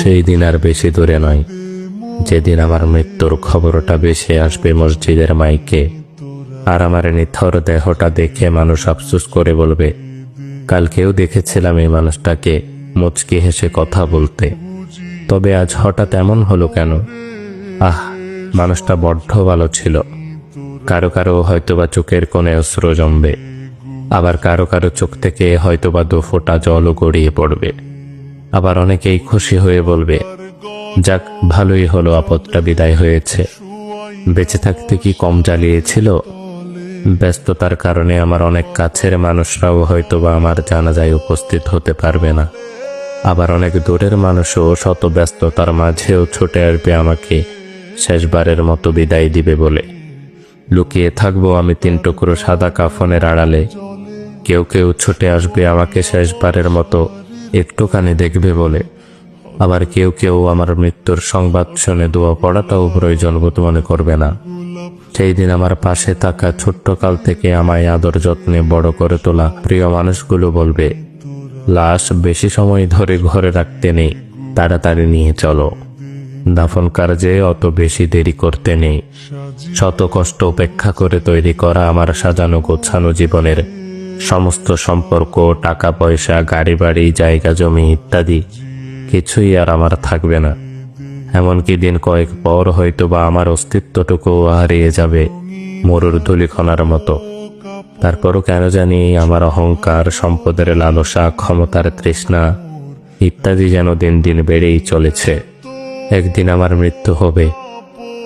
সেই দিন আর বেশি দূরে নয়, যেদিন আমার মৃত্যুর খবরটা ভেসে আসবে মসজিদের মাইকে, আর আমার নিথর দেহটা দেখে মানুষ আফসোস করে বলবে, কালকেও দেখেছিলাম এই মানুষটাকে মুচকি হেসে কথা বলতে, তবে আজ হঠাৎ এমন হলো কেন? মানুষটা বড্ড ভালো ছিল। কারো কারো হয়তোবা চোখের কোণে অশ্রু জমবে, আবার কারো কারো চোখ থেকে হয়তোবা 2 ফোঁটা জলও গড়িয়ে পড়বে। আবার অনেকেই খুশি হয়ে বলবে, যাক, ভালোই হলো, আপদটা বিদায় হয়েছে। বেঁচে থাকতে কি কম জ্বালিয়েছিল? ব্যস্ততার কারণে আমার অনেক কাছের মানুষরাও হয়তোবা আমার জানাজায় উপস্থিত হতে পারবে না। আবার অনেক দূরের মানুষও শত ব্যস্ততার মাঝেও ছুটে আসবে আমাকে শেষবারের মতো বিদায় দিবে বলে। লুকিয়ে থাকবো আমি 3 টুকরো সাদা কাফনের আড়ালে। কেউ কেউ ছুটে আসবে আমাকে শেষবারের মতো একটুখানি দেখবে বলে। আবার কেউ কেউ আমার মৃত্যুর সংবাদ শুনে দোয়া পড়াটাও প্রয়োজন বোধ মনে করবে না। সেই দিন আমার পাশে থাকা ছোট্টকাল থেকে আমায় আদর যত্নে বড় করে তোলা প্রিয় মানুষগুলো বলবে, লাশ বেশি সময় ধরে ঘরে রাখতে নেই, তাড়াতাড়ি নিয়ে চলো। দাফন কার্যে অত বেশি দেরি করতে নেই। শত কষ্ট উপেক্ষা করে তৈরি করা আমার সাজানো গোছানো জীবনের সমস্ত সম্পর্ক, টাকা পয়সা, গাড়ি বাড়ি, জায়গা জমি ইত্যাদি কিছুই আর আমার থাকবে না। এমনকি দিন কয়েক পর হয়তোবা আমার অস্তিত্বটুকুও হারিয়ে যাবে মরুর ধূলিকণার মতো। তারপরও কেন জানি আমার অহংকার, সম্পদের লালসা, ক্ষমতার তৃষ্ণা ইত্যাদি যেন দিন দিন বেড়েই চলেছে। একদিন আমার মৃত্যু হবে,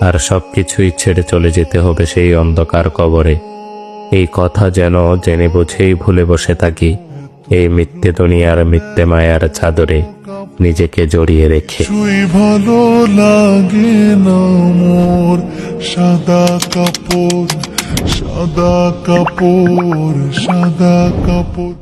আর সবকিছুই ছেড়ে চলে যেতে হবে সেই অন্ধকার কবরে। এই কথা যেন জেনে বুঝেই ভুলে বসে থাকি এই মিথ্যে দুনিয়ার মিথ্যে মায়ার চাদরে নিজেকে জড়িয়ে রেখে। ভালো লাগে না মোর সাদা কাপড়, সাদা কাপড়, সাদা কাপড়।